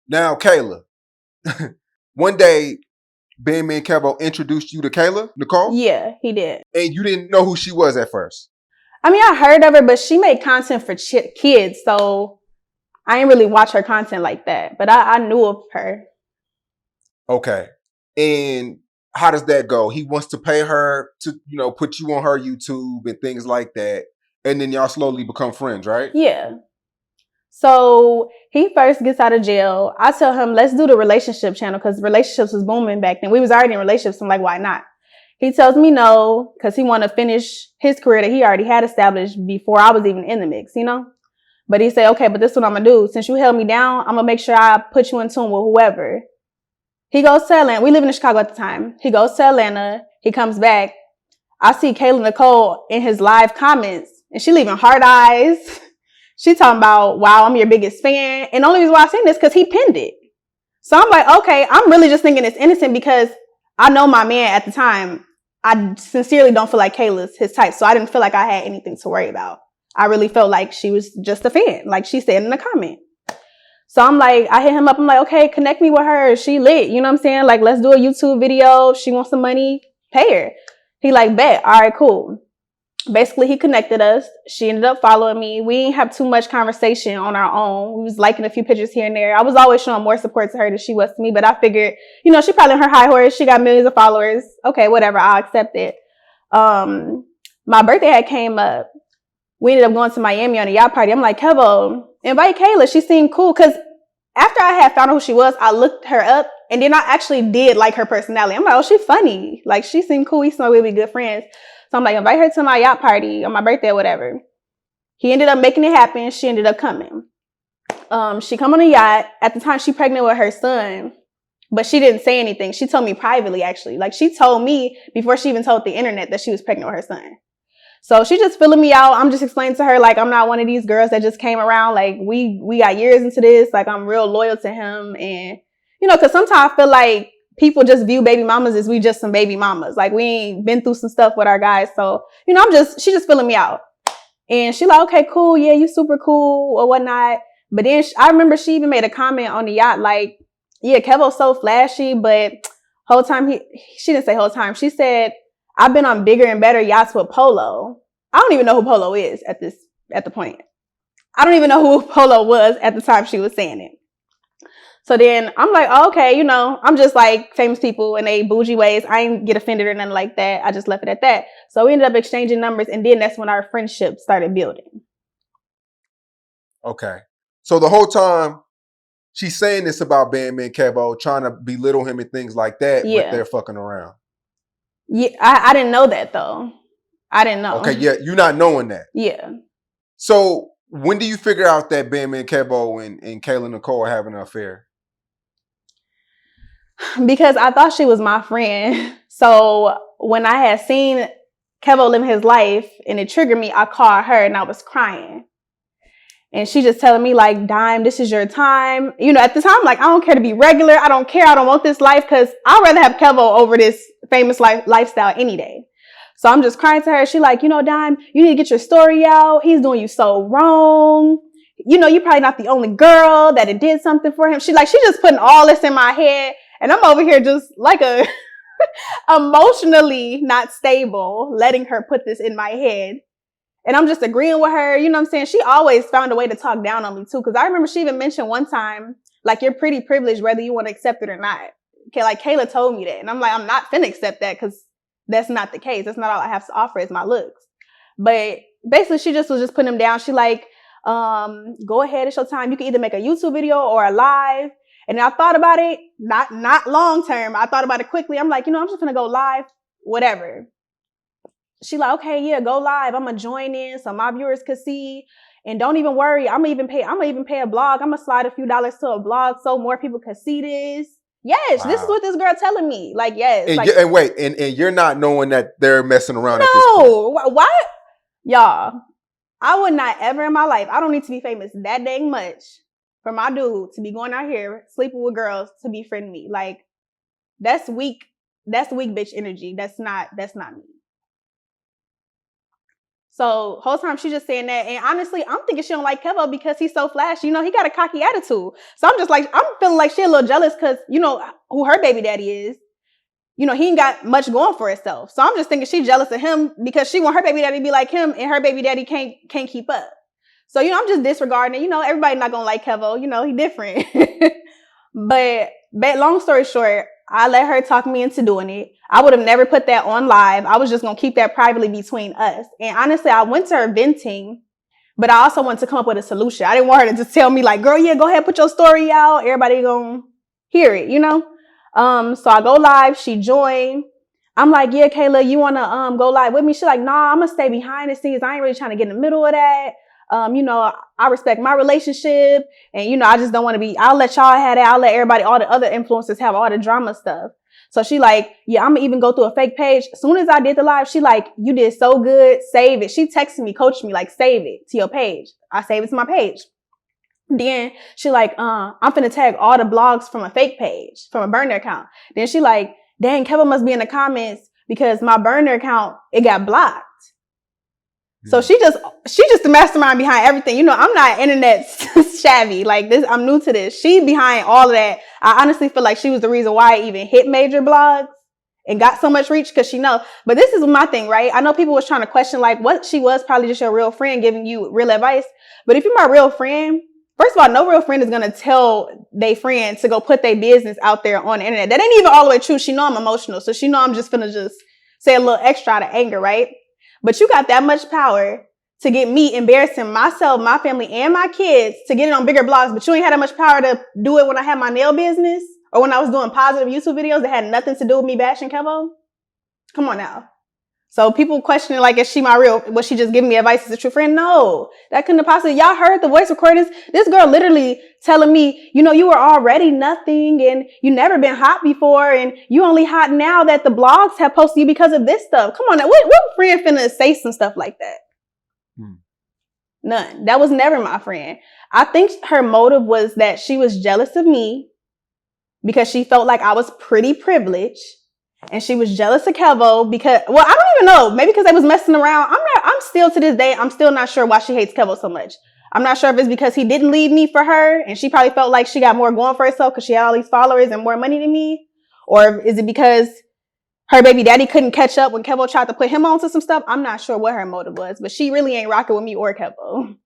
Now, Kayla, one day, Bandman Kevo introduced you to Kayla Nicole? Yeah, he did. And you didn't know who she was at first? I mean, I heard of her, but she made content for kids, so I didn't really watch her content like that. But I knew of her. Okay. And how does that go? He wants to pay her to, put you on her YouTube and things like that. And then y'all slowly become friends, right? Yeah. So he first gets out of jail. I tell him, let's do the relationship channel because relationships was booming back then. We was already in relationships. I'm like, why not? He tells me no because he want to finish his career that he already had established before I was even in the mix, But he said, okay, but this is what I'm going to do. Since you held me down, I'm going to make sure I put you in tune with whoever. He goes to Atlanta. We live in Chicago at the time. He goes to Atlanta. He comes back. I see Kayla Nicole in his live comments and she leaving heart eyes. She talking about, wow, I'm your biggest fan. And the only reason why I seen this because he pinned it. So I'm like, okay, I'm really just thinking it's innocent because I know my man at the time. I sincerely don't feel like Kayla's his type. So I didn't feel like I had anything to worry about. I really felt like she was just a fan, like she said in the comment. So I'm like, I hit him up. I'm like, okay, connect me with her. She lit. You know what I'm saying? Like, let's do a YouTube video. If she wants some money, pay her. He like, bet. All right, cool. Basically, he connected us. She ended up following me. We didn't have too much conversation on our own. We was liking a few pictures here and there. I was always showing more support to her than she was to me, but I figured, she probably on her high horse. She got millions of followers. Okay, whatever. I'll accept it. My birthday had came up. We ended up going to Miami on a yacht party. I'm like, Kevo, invite Kayla. She seemed cool. Because after I had found out who she was, I looked her up and then I actually did like her personality. I'm like, oh, she's funny. Like, she seemed cool. We seemed we'd be good friends. So I'm like, invite her to my yacht party on my birthday or whatever. He ended up making it happen. She ended up coming. She come on a yacht. At the time, she pregnant with her son. But she didn't say anything. She told me privately, actually. Like, she told me before she even told the internet that she was pregnant with her son. So she just filling me out. I'm just explaining to her, like, I'm not one of these girls that just came around. Like, we got years into this. Like, I'm real loyal to him. And, because sometimes I feel like people just view baby mamas as we just some baby mamas. Like, we ain't been through some stuff with our guys. So, she just filling me out. And she like, okay, cool. Yeah, you super cool or whatnot. But then I remember she even made a comment on the yacht, like, yeah, Kevo's so flashy, but whole time she didn't say whole time. She said, I've been on bigger and better yachts with Polo. I don't even know who Polo is at the point. I don't even know who Polo was at the time she was saying it. So then I'm like, oh, okay, I'm just like famous people in they bougie ways. I ain't get offended or nothing like that. I just left it at that. So we ended up exchanging numbers and then that's when our friendship started building. Okay. So the whole time she's saying this about Bandman Kevo, trying to belittle him and things like that, but they're fucking around. Yeah, I didn't know that though. I didn't know. Okay, yeah, you're not knowing that. Yeah. So when do you figure out that Bandman Kevo and Kayla Nicole are having an affair? Because I thought she was my friend. So when I had seen Kevo living his life and it triggered me, I called her and I was crying. And she just telling me like, Dyme, this is your time. At the time, like, I don't care to be regular. I don't care. I don't want this life because I'd rather have Kevo over this famous lifestyle any day. So I'm just crying to her. She like, Dyme, you need to get your story out. He's doing you so wrong. You're probably not the only girl that it did something for him. She's just putting all this in my head. And I'm over here just like a emotionally not stable, letting her put this in my head. And I'm just agreeing with her. You know what I'm saying? She always found a way to talk down on me too. Cause I remember she even mentioned one time, like, you're pretty privileged whether you want to accept it or not. Okay, like Kayla told me that. And I'm like, I'm not finna accept that because that's not the case. That's not all I have to offer is my looks. But basically she just was just putting him down. She like, go ahead, it's your time. You can either make a YouTube video or a live. And I thought about it, not long term. I thought about it quickly. I'm like, I'm just gonna go live, whatever. She like, okay, yeah, go live. I'm gonna join in so my viewers could see. And don't even worry, I'm gonna even pay a blog. I'm gonna slide a few dollars to a blog so more people could see this. Yes, wow. This is what this girl telling me. Like, yes. And wait, and you're not knowing that they're messing around at this point. No, what? Y'all, I would not ever in my life, I don't need to be famous that dang much for my dude to be going out here sleeping with girls to befriend me. Like, that's weak bitch energy. That's not me. So whole time she just saying that, and honestly, I'm thinking she don't like Kevo because he's so flashy. You know, he got a cocky attitude. So I'm just like, I'm feeling like she a little jealous because you know who her baby daddy is. You know, he ain't got much going for himself. So I'm just thinking she jealous of him because she want her baby daddy to be like him, and her baby daddy can't keep up. So you know, I'm just disregarding it. You know, everybody not gonna like Kevo. You know, he different. But long story short, I let her talk me into doing it. I would have never put that on live. I was just going to keep that privately between us. And honestly, I went to her venting, but I also wanted to come up with a solution. I didn't want her to just tell me like, girl, yeah, go ahead, put your story out. Everybody going to hear it, you know? So I go live. She joined. I'm like, yeah, Kayla, you want to go live with me? She's like, nah, I'm going to stay behind the scenes. I ain't really trying to get in the middle of that. You know, I respect my relationship, and you know, I just don't want to be, I'll let y'all have that. I'll let everybody, all the other influencers have all the drama stuff. So she like, yeah, I'm gonna even go through a fake page. As soon as I did the live, she like, you did so good, save it. She texted me, coached me, like, save it to your page. I save it to my page. Then she like, I'm finna tag all the blogs from a fake page, from a burner account. Then she like, dang, Kevin must be in the comments because my burner account, it got blocked. So she just the mastermind behind everything. You know, I'm not internet savvy like this. I'm new to this. She behind all of that. I honestly feel like she was the reason why I even hit major blogs and got so much reach because she know. But this is my thing, right? I know people was trying to question like what she was probably just your real friend giving you real advice. But if you're my real friend, first of all, no real friend is going to tell their friend to go put their business out there on the internet. That ain't even all the way true. She know I'm emotional. So she know I'm just finna just say a little extra out of anger, right? But you got that much power to get me embarrassing myself, my family, and my kids to get it on bigger blogs, but you ain't had that much power to do it when I had my nail business or when I was doing positive YouTube videos that had nothing to do with me bashing Kevo. Come on now. So people questioning like, is she my real, was she just giving me advice as a true friend? No, that couldn't have possibly, y'all heard the voice recordings. This girl literally telling me, you know, you were already nothing and you never been hot before and you only hot now that the blogs have posted you because of this stuff. Come on now, what friend finna say some stuff like that? None. That was never my friend. I think her motive was that she was jealous of me because she felt like I was pretty privileged. And she was jealous of Kevo because, well, I don't even know. Maybe because they was messing around. I'm still to this day, I'm still not sure why she hates Kevo so much. I'm not sure if it's because he didn't leave me for her and she probably felt like she got more going for herself because she had all these followers and more money than me. Or is it because her baby daddy couldn't catch up when Kevo tried to put him onto some stuff? I'm not sure what her motive was, but she really ain't rocking with me or Kevo.